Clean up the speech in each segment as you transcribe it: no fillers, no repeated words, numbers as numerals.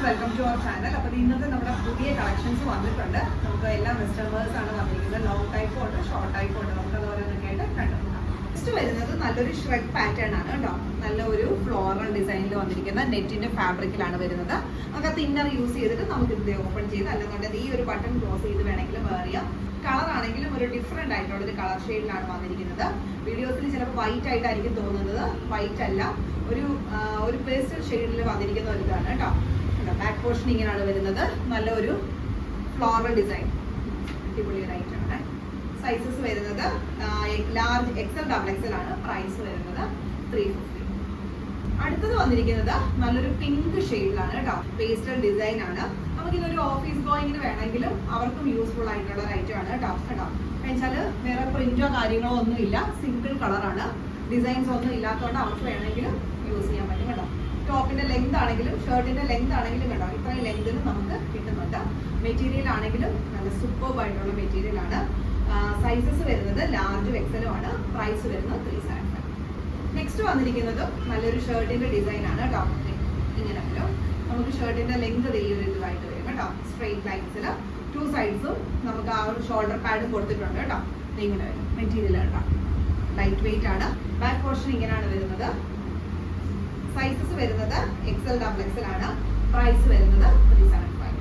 Welcome to our channel. അപ്പോൾ ഇന്നത്തെ നമ്മുടെ പുതിയ കളക്ഷൻസ് വന്നിട്ടുണ്ട്. നമുക്ക് എല്ലാം വെസ്റ്റേൺ ആണ് വന്നിരിക്കുന്നത്. ലോങ് ടൈപ്പും ഉണ്ട്, ഷോർട്ട് ടൈപ്പും ഉണ്ട്. നമുക്ക് അത് ഓരോന്നൊക്കെ ആയിട്ട് കണ്ടുപിടിക്കാം. നെക്സ്റ്റ് വരുന്നത് നല്ലൊരു ഷ്രെഡ് പാറ്റേൺ ആണ് കേട്ടോ. നല്ല ഒരു ഫ്ലോറൽ ഡിസൈനിൽ വന്നിരിക്കുന്ന നെറ്റിന്റെ ഫാബ്രിക്കിലാണ് വരുന്നത്. അകത്ത് ഇന്നർ യൂസ് ചെയ്തിട്ട് നമുക്ക് ഇത് ഓപ്പൺ ചെയ്ത് അല്ലെന്നുണ്ടെങ്കിൽ ഈ ഒരു ബട്ടൺ ക്ലോസ് ചെയ്ത് വേണമെങ്കിലും വെയർ ചെയ്യാം. കളർ ആണെങ്കിലും ഒരു ഡിഫറെന്റ് ആയിട്ടുള്ള ഒരു കളർ ഷെയ്ഡിലാണ് വന്നിരിക്കുന്നത്. വീഡിയോസിൽ ചിലപ്പോൾ വൈറ്റ് ആയിട്ടായിരിക്കും തോന്നുന്നത്, വൈറ്റ് അല്ല, ഒരു പേസ്റ്റൽ ഷെയ്ഡിൽ വന്നിരിക്കുന്ന ഒരു ഇതാണ് കേട്ടോ. ബാക്ക് പോർഷൻ ഇങ്ങനെയാണ് വരുന്നത്. നല്ലൊരു ഫ്ലോറൽ ഡിസൈൻ, അടിപൊളിയായിട്ടാണ്. സൈസസ് വരുന്നത് ലാർജ് എക്സൽ ഡബിൾ എക്സൽ ആണ്. പ്രൈസ് വരുന്നത് 350. അടുത്തത് വന്നിരിക്കുന്നത് നല്ലൊരു പിങ്ക് ഷെയ്ഡിലാണ് കേട്ടോ. പേസ്റ്റൽ ഡിസൈൻ ആണ്. നമുക്കിതൊരു ഓഫീസ് ഗോയിങ്ങിന് വേണമെങ്കിലും അവർക്കും യൂസ്ഫുൾ ആയിട്ടുള്ള ഒരു ഐറ്റം ആണ് കേട്ടോ. എന്നുവെച്ചാൽ വേറെ പ്രിന്റോ കാര്യങ്ങളോ ഒന്നും ഇല്ല, സിംഗിൾ കളറാണ്. ഡിസൈൻസ് ഒന്നും ഇല്ലാത്തതുകൊണ്ട് അവർക്ക് വേണമെങ്കിലും യൂസ് ചെയ്യാൻ പറ്റും കേട്ടോ. ടോപ്പിന്റെ ലെങ്ത് ആണെങ്കിലും ഷർട്ടിന്റെ ലെങ്ത് ആണെങ്കിലും കേട്ടോ ഇത്രയും ലെങ്തിന് നമുക്ക് കിട്ടുന്നുണ്ട്. മെറ്റീരിയൽ ആണെങ്കിലും നല്ല സൂപ്പർബ് ആയിട്ടുള്ള മെറ്റീരിയൽ ആണ്. സൈസസ് വരുന്നത് ലാർജും എക്സലും ആണ്. പ്രൈസ് വരുന്നത് 375. നെക്സ്റ്റ് വന്നിരിക്കുന്നത് നല്ലൊരു ഷർട്ടിന്റെ ഡിസൈൻ ആണ് കേട്ടോ. ഇങ്ങനെ വരും. നമുക്ക് ഷർട്ടിന്റെ ലെങ്ത് ഈ ഒരു ഇതുമായിട്ട് വരും കേട്ടോ. സ്ട്രെയിറ്റ് ലൈൻസിൽ 2 സൈഡ്സും നമുക്ക് ആ ഒരു ഷോൾഡർ പാഡും കൊടുത്തിട്ടുണ്ട് കേട്ടോ. ഇങ്ങനെ വരും മെറ്റീരിയൽ കേട്ടോ. ലൈറ്റ് വെയിറ്റ് ആണ്. ബാക്ക് പോർഷൻ ഇങ്ങനെയാണ് വരുന്നത്. സൈസസ് വരുന്നത് എക്സൽ ഡബിൾ എക്സൽ ആണ്. പ്രൈസ് വരുന്നത് 375.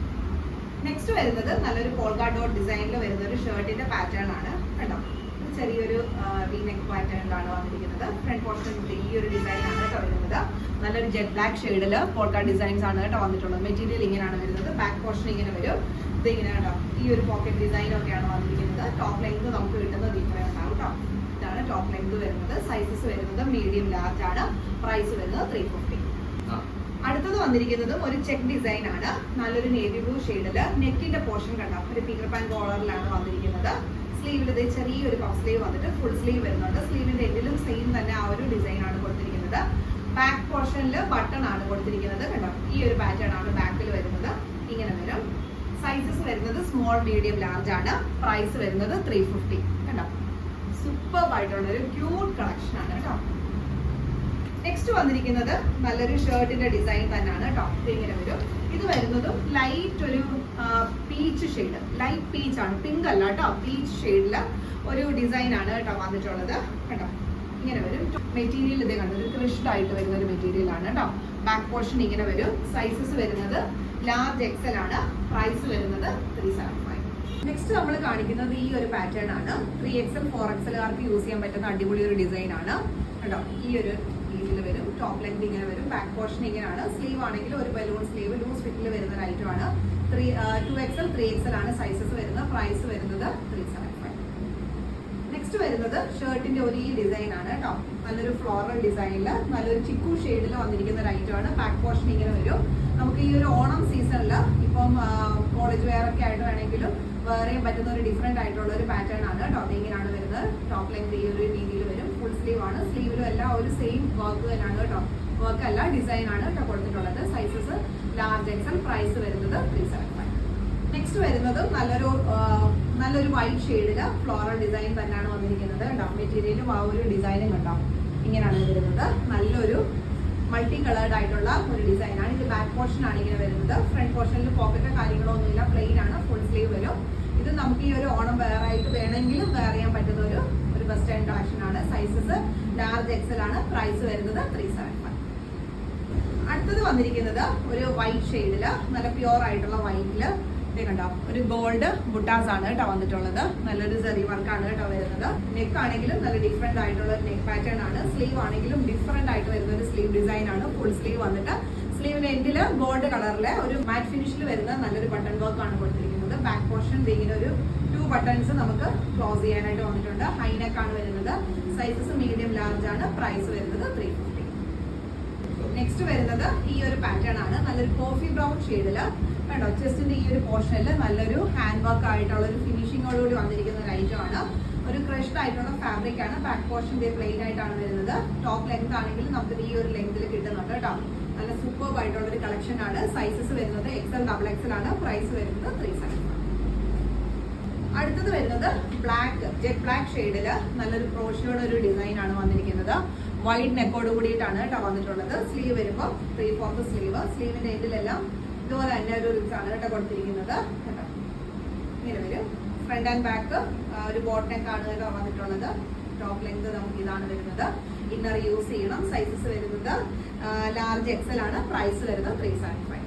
നെക്സ്റ്റ് വരുന്നത് നല്ലൊരു പോൾക്ക ഡോട്ട് ഡിസൈനിൽ വരുന്ന ഒരു ഷർട്ടിന്റെ പാറ്റേൺ ആണ് കേട്ടോ. ചെറിയൊരു വി നെക്ക് പാറ്റേണിലാണ് വന്നിരിക്കുന്നത്. ഫ്രണ്ട് പോർഷൻ ഈ ഒരു ഡിസൈൻ ആണ് കേട്ടോ വരുന്നത്. നല്ലൊരു ജെറ്റ് ബ്ലാക്ക് ഷെയ്ഡിൽ പോൾക്ക ഡിസൈൻസ് ആണ് കേട്ടോ വന്നിട്ടുള്ളത്. മെറ്റീരിയൽ ഇങ്ങനെയാണ് വരുന്നത്. ബാക്ക് പോർഷൻ ഇങ്ങനെ വരും. ഇത് ഇങ്ങനെ കേട്ടോ. ഈ ഒരു പോക്കറ്റ് ഡിസൈൻ ഒക്കെയാണ് വന്നിരിക്കുന്നത്. ടോപ്പ് ലെങ്ത് നമുക്ക് കിട്ടുന്നത് ഇങ്ങനെ ഉണ്ടാവും കേട്ടോ. ഇതാണ് ടോപ്പ് ലെങ്ത് വരുന്നത്. സൈസസ് വരുന്നത് മീഡിയം ലാർജ് ആണ്. പ്രൈസ് വരുന്നത് 350. അടുത്തത് വന്നിരിക്കുന്നത് ഒരു ചെക്ക് ഡിസൈൻ ആണ്. നല്ലൊരു നേവി ബ്ലൂ ഷെയ്ഡില് നെക്കിന്റെ പോർഷൻ കണ്ടോ ഒരു പീറ്റർ പാൻ കോളറിലാണ് വന്നിരിക്കുന്നത്. സ്ലീവിൽ ഇത് ചെറിയൊരു പഫ് സ്ലീവ് വന്നിട്ട് ഫുൾ സ്ലീവ് വരുന്നുണ്ട്. സ്ലീവിന്റെ എൻഡിലും സെയിം തന്നെ ആ ഒരു ഡിസൈൻ ആണ് കൊടുത്തിരിക്കുന്നത്. ബാക്ക് പോർഷനിൽ ബട്ടൺ ആണ് കൊടുത്തിരിക്കുന്നത് കണ്ടോ. ഈ ഒരു പാറ്റേൺ ആണ് ബാക്കിൽ വരുന്നത്. ഇങ്ങനെ വരും. സൈസസ് വരുന്നത് സ്മോൾ മീഡിയം ലാർജ് ആണ്. പ്രൈസ് വരുന്നത് 350 കണ്ടോ. സൂപ്പർബ് ആയിട്ടുള്ള ഒരു ക്യൂട്ട് കളക്ഷൻ ആണ് കേട്ടോ. നെക്സ്റ്റ് വന്നിരിക്കുന്നത് നല്ലൊരു ഷർട്ടിന്റെ ഡിസൈൻ തന്നെയാണ് കേട്ടോ. ഇങ്ങനെ വരും. ഇത് വരുന്നതും ലൈറ്റ് ഒരു പീച്ച് ഷെയ്ഡ്, ലൈറ്റ് പീച്ച് ആണ്, പിങ്ക് അല്ല കേട്ടോ. പീച്ച് ഷെയ്ഡില് ഒരു ഡിസൈൻ ആണ് കേട്ടോ വന്നിട്ടുള്ളത് കേട്ടോ. ഇങ്ങനെ വരും. മെറ്റീരിയൽ ഇതേ കണ്ടു ഒരു ക്രിഷ്ഡ് ആയിട്ട് വരുന്ന ഒരു മെറ്റീരിയൽ ആണ് കേട്ടോ. ബാക്ക് പോർഷൻ ഇങ്ങനെ വരും. സൈസസ് വരുന്നത് ലാർജ് എക്സൽ ആണ്. പ്രൈസ് വരുന്നത് 375. നെക്സ്റ്റ് നമ്മൾ കാണിക്കുന്നത് ഈ ഒരു പാറ്റേൺ ആണ്. 3XL 4XLകാർക്ക് യൂസ് ചെയ്യാൻ പറ്റുന്ന അടിപൊളി ഒരു ഡിസൈൻ ആണ് കേട്ടോ. ഈ ഒരു രീതിയിൽ വരും. ടോപ്പ് ലെങ്ത് ഇങ്ങനെ വരും. ബാക്ക് പോർഷൻ ഇങ്ങനെയാണ്. സ്ലീവ് ആണെങ്കിൽ ഒരു ബലൂൺ സ്ലീവ് ലൂസ് ഫിറ്റിൽ വരുന്ന ഒരു ഐറ്റം ആണ്. 2XL 3XL ആണ് സൈസസ് വരുന്നത്. പ്രൈസ് വരുന്നത് 375. നെക്സ്റ്റ് വരുന്നത് ഷർട്ടിന്റെ ഒരു ഈ ഡിസൈൻ ആണ് കേട്ടോ. നല്ലൊരു ഫ്ലോറൽ ഡിസൈനിൽ നല്ലൊരു ചിക്കു ഷെയ്ഡിൽ വന്നിരിക്കുന്ന ഒരു ഐറ്റം ആണ്. ബാക്ക് പോർഷൻ ഇങ്ങനെ വരും. നമുക്ക് ഈ ഒരു ഓണം സീസണിൽ ഇപ്പം കോളേജ് വെയർ ഒക്കെ ആയിട്ട് വേണമെങ്കിലും വെയർ ചെയ്യാൻ പറ്റുന്ന ഒരു ഡിഫറെന്റ് ആയിട്ടുള്ള ഒരു പാറ്റേൺ ആണ് കേട്ടോ. ഇങ്ങനെയാണ് വരുന്നത്. ടോപ്പ് ലെങ്ത് ഈ ഒരു രീതിയിൽ വരും. ഫുൾ സ്ലീവ് ആണ്. സ്ലീവിലും എല്ലാം ഒരു സെയിം വർക്ക് തന്നെയാണ് കേട്ടോ. വർക്ക് അല്ല, ഡിസൈൻ ആണ് കേട്ടോ കൊടുത്തിട്ടുള്ളത്. Sizes large XL. പ്രൈസ് വരുന്നത് 375. നെക്സ്റ്റ് വരുന്നത് നല്ലൊരു വൈറ്റ് ഷെയ്ഡില് ഫ്ലോറൽ ഡിസൈൻ തന്നെയാണ് വന്നിരിക്കുന്നത് കേട്ടോ. മെറ്റീരിയലും ആ ഒരു ഡിസൈനും കണ്ടോ ഇങ്ങനെയാണ് വരുന്നത്. നല്ലൊരു മൾട്ടി കളേർഡ് ആയിട്ടുള്ള ഒരു ഡിസൈൻ ആണ്. ഇത് ബാക്ക് പോർഷൻ ആണ് ഇങ്ങനെ വരുന്നത്. ഫ്രണ്ട് പോർഷനിൽ പോക്കറ്റോ കാര്യങ്ങളോ ഒന്നുമില്ല, പ്ലെയിൻ ആണ്. ഫുൾ സ്ലീവ് വരും. ഇത് നമുക്ക് ഈ ഒരു ഓണം വെയർ ആയിട്ട് വേണമെങ്കിലും വെയർ ചെയ്യാൻ പറ്റുന്ന ഒരു വെസ്റ്റേൺ കളക്ഷൻ ആണ്. സൈസസ് ലാർജ് എക്സൽ ആണ്. പ്രൈസ് വരുന്നത് 375. അടുത്തത് വന്നിരിക്കുന്നത് ഒരു വൈറ്റ് ഷെയ്ഡില് നല്ല പ്യുവർ ആയിട്ടുള്ള വൈറ്റില് കണ്ടോ ഒരു ഗോൾഡ് ബുട്ടാസ് ആണ് കേട്ടോ വന്നിട്ടുള്ളത്. നല്ലൊരു സെറി വർക്കാണ് കേട്ടോ വരുന്നത്. നെക്ക് ആണെങ്കിലും നല്ല ഡിഫറെന്റ് ആയിട്ടുള്ള ഒരു നെക്ക് പാറ്റേൺ ആണ്. സ്ലീവ് ആണെങ്കിലും ഡിഫറെന്റ് ആയിട്ട് വരുന്ന ഒരു സ്ലീവ് ഡിസൈൻ ആണ്. ഫുൾ സ്ലീവ് വന്നിട്ട് സ്ലീവിന്റെ എൻഡില് ഗോൾഡ് കളറിലെ ഒരു മാറ്റ് ഫിനിഷിൽ വരുന്ന നല്ലൊരു ബട്ടൺ വർക്ക് ആണ് കൊടുത്തിരിക്കുന്നത്. ബാക്ക് പോർഷൻ ഇങ്ങനെ ഒരു 2 ബട്ടൺസ് നമുക്ക് ക്ലോസ് ചെയ്യാനായിട്ട് വന്നിട്ടുണ്ട്. ഹൈ നെക്ക് ആണ് വരുന്നത്. സൈസസ് മീഡിയം ലാർജ് ആണ്. പ്രൈസ് വരുന്നത് 350. നെക്സ്റ്റ് വരുന്നത് ഈ ഒരു പാറ്റേൺ ആണ്. നല്ലൊരു കോഫി ബ്രൗൺ ഷെയ്ഡില് കണ്ടോ. ചെസ്റ്റിന്റെ ഈ ഒരു പോർഷനിൽ നല്ലൊരു ഹാൻഡ് വർക്ക് ആയിട്ടുള്ള ഒരു ഫിനിഷിങ്ങോടുകൂടി വന്നിരിക്കുന്ന ഒരു ഐറ്റം ആണ്. ഒരു ക്രഷ്ഡ് ആയിട്ടുള്ള ഫാബ്രിക് ആണ്. ബാക്ക് പോർഷൻ പ്ലെയിൻ ആയിട്ടാണ് വരുന്നത്. ടോപ്പ് ലെങ്ത് ആണെങ്കിൽ നമുക്ക് ഈ ഒരു ലെങ്തിൽ കിട്ടുന്നുണ്ട് കേട്ടോ. നല്ല സൂപ്പർബ് ആയിട്ടുള്ള ഒരു കളക്ഷൻ ആണ്. സൈസസ് വരുന്നത് എക്സൽ ഡബിൾ എക്സൽ ആണ്. പ്രൈസ് വരുന്നത് 375. അടുത്തത് വരുന്നത് ബ്ലാക്ക്, ജെറ്റ് ബ്ലാക്ക് ഷെയ്ഡില് നല്ലൊരു ക്രോഷയുടെ ഒരു ഡിസൈൻ ആണ് വന്നിരിക്കുന്നത്. വൈഡ് നെക്കോട് കൂടിയിട്ടാണ് കേട്ടോ വന്നിട്ടുള്ളത്. സ്ലീവ് വരുമ്പോൾ 3/4 സ്ലീവ്. സ്ലീവിന്റെ എൻഡിലെല്ലാം ഇതുപോലെ തന്നെ ഒരു റിബ്സ് ആണ് കേട്ടോ കൊടുത്തിരിക്കുന്നത് കേട്ടോ. ഇങ്ങനെ വരും. ഫ്രണ്ട് ആൻഡ് ബാക്ക് ഒരു ബോട്ട് നെക്ക് ആണ് കേട്ടോ വന്നിട്ടുള്ളത്. ടോപ്പ് ലെങ്ത് നമുക്ക് ഇതാണ് വരുന്നത്. ഇന്നർ യൂസ് ചെയ്യണം. സൈസസ് വരുന്നത് ലാർജ് എക്സൽ ആണ്. പ്രൈസ് വരുന്നത് 375.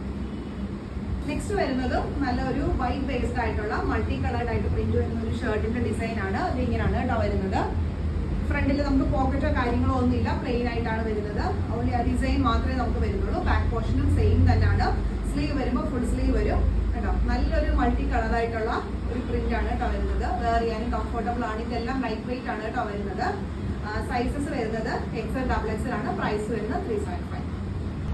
നെക്സ്റ്റ് വരുന്നത് നല്ലൊരു വൈറ്റ് ബേസ്ഡ് ആയിട്ടുള്ള മൾട്ടി കളേർഡ് ആയിട്ട് പ്രിന്റ് വരുന്ന ഒരു ഷർട്ടിന്റെ ഡിസൈൻ ആണ്. ഇത് ഇങ്ങനെയാണ് കേട്ടോ വരുന്നത്. ഫ്രണ്ടിൽ നമുക്ക് പോക്കറ്റോ കാര്യങ്ങളോ ഒന്നുമില്ല, പ്ലെയിൻ ആയിട്ടാണ് വരുന്നത്. ഓൺലി ആ ഡിസൈൻ മാത്രമേ നമുക്ക് വരുന്നുള്ളൂ. ബാക്ക് പോർഷനും സെയിം തന്നെയാണ്. സ്ലീവ് വരുമ്പോൾ ഫുൾ സ്ലീവ് വരും കേട്ടോ. നല്ലൊരു മൾട്ടി കളറായിട്ടുള്ള ഒരു പ്രിന്റ് ആണ് കേട്ടോ വരുന്നത്. വെയർ ചെയ്യാനും കംഫർട്ടബിൾ ആണ്. ഇതെല്ലാം ലൈറ്റ് വെയിറ്റ് ആണ് കേട്ടോ വരുന്നത്. സൈസസ് വരുന്നത് XL XXL ആണ്. പ്രൈസ് വരുന്നത് 375.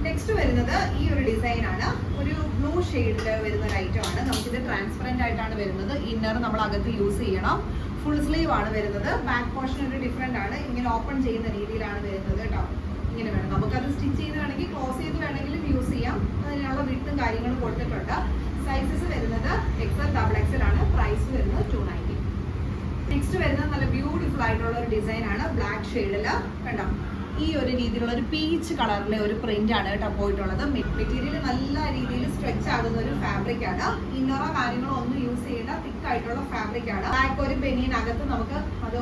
നെക്സ്റ്റ് വരുന്നത് ഈ ഒരു ഡിസൈൻ ആണ്. ഒരു ബ്ലൂ ഷെയ്ഡിൽ വരുന്ന ഒരു ഐറ്റം ആണ്. നമുക്കിത് ട്രാൻസ്പെറന്റ് ആയിട്ടാണ് വരുന്നത്. ഇന്നർ നമ്മൾ അകത്ത് യൂസ് ചെയ്യണം. ഫുൾ സ്ലീവ് ആണ് വരുന്നത്. ബാക്ക് പോർഷൻ ഒരു ഡിഫറെന്റ് ആണ്. ഇങ്ങനെ ഓപ്പൺ ചെയ്യുന്ന രീതിയിലാണ് വരുന്നത് കേട്ടോ. ഇങ്ങനെ വേണം. നമുക്കത് സ്റ്റിച്ച് ചെയ്ത് വേണമെങ്കിൽ ക്ലോസ് ചെയ്ത് വേണമെങ്കിലും യൂസ് ചെയ്യാം. അതിനുള്ള വിട്ടും കാര്യങ്ങളും കൊടുത്തിട്ടുണ്ട്. സൈസസ് വരുന്നത് XL XXL ആണ്. പ്രൈസ് വരുന്നത് 290. നെക്സ്റ്റ് വരുന്നത് നല്ല ബ്യൂട്ടിഫുൾ ആയിട്ടുള്ള ഒരു ഡിസൈൻ ആണ്. ബ്ലാക്ക് ഷെയ്ഡില് കണ്ടോ. ഈ ഒരു രീതിയിലുള്ള ഒരു പീച്ച് കളറിലെ ഒരു പ്രിന്റ് ആണ് കേട്ടോ പോയിട്ടുള്ളത്. മെറ്റീരിയൽ നല്ല രീതിയിൽ സ്ട്രെച്ച് ആകുന്ന ഒരു ഫാബ്രിക് ആണ്. ഇന്നറോ കാര്യങ്ങളോ ഒന്നും യൂസ് ചെയ്യേണ്ട തിക്ക് ആയിട്ടുള്ള ഫാബ്രിക് ആണ്. ബാക്ക് ഒരു ബനിയനകത്ത് നമുക്ക് അത്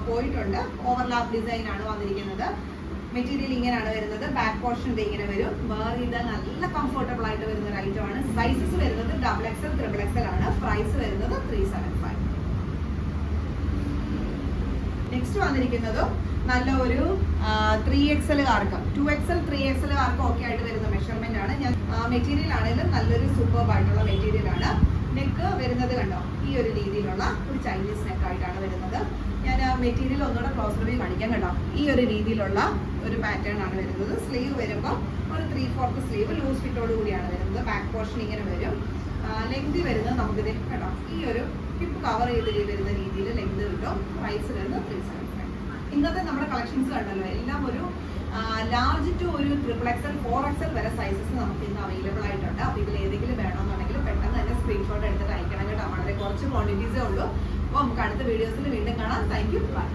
പോയിട്ടുണ്ട്. ഓവർലാപ്പ് ഡിസൈൻ ആണ് വന്നിരിക്കുന്നത്. മെറ്റീരിയൽ ഇങ്ങനെയാണ് വരുന്നത്. ബാക്ക് പോർഷൻ ഇങ്ങനെ വരും. വേറെ ഇത് നല്ല കംഫർട്ടബിൾ ആയിട്ട് വരുന്ന ഒരു ഐറ്റം ആണ്. സൈസസ് വരുന്നത് XXL XXL ആണ്. പ്രൈസ് വരുന്നത് 375. നെക്സ്റ്റ് വന്നിരിക്കുന്നതും നല്ല ഒരു 3XL കാർക്കും 2XL 3XL കാർക്കും ഒക്കെ ആയിട്ട് വരുന്ന മെഷർമെന്റ് ആണ്. ഞാൻ മെറ്റീരിയൽ ആണെങ്കിലും നല്ലൊരു സൂപ്പർബ് ആയിട്ടുള്ള മെറ്റീരിയൽ ആണ്. നെക്ക് വരുന്നത് കണ്ടോ ഈ ഒരു രീതിയിലുള്ള ഒരു ചൈനീസ് നെക്ക് ആയിട്ടാണ് വരുന്നത്. ഞാൻ മെറ്റീരിയൽ ഒന്നുകൂടെ ക്ലോസ് റിവ്യൂ കാണിക്കാം കേട്ടോ. ഈ ഒരു രീതിയിലുള്ള ഒരു പാറ്റേൺ ആണ് വരുന്നത്. സ്ലീവ് വരുമ്പോൾ ഒരു 3/4 സ്ലീവ് ലൂസ് ഫിറ്റോട് കൂടിയാണ് വരുന്നത്. ബാക്ക് പോർഷൻ ഇങ്ങനെ വരും. ലെങ്ത് വരുന്നത് നമുക്കിത് കേട്ടോ ഈ ഒരു ഹിപ്പ് കവർ ചെയ്ത് വരുന്ന രീതിയിൽ ലെങ്ത് കിട്ടും. പ്രൈസ് വരുന്നത് 375. ഇന്നത്തെ നമ്മുടെ കളക്ഷൻസ് കണ്ടല്ലോ എല്ലാം ഒരു ലാർജ് ടു ഒരു XXL 4XL വരെ സൈസസ് നമുക്ക് ഇന്ന് അവൈലബിൾ ആയിട്ടുണ്ട്. അപ്പോൾ ഇതിൽ ഏതെങ്കിലും വേണമെന്നുണ്ടെങ്കിൽ പെട്ടെന്ന് തന്നെ സ്ക്രീൻഷോട്ട് എടുത്ത് അയക്കണം കേട്ടോ. വളരെ കുറച്ച് ക്വാണ്ടിറ്റീസേ ഉള്ളൂ. അപ്പോൾ നമുക്ക് അടുത്ത വീഡിയോസിൽ വീണ്ടും കാണാം. Thank you. ബൈ.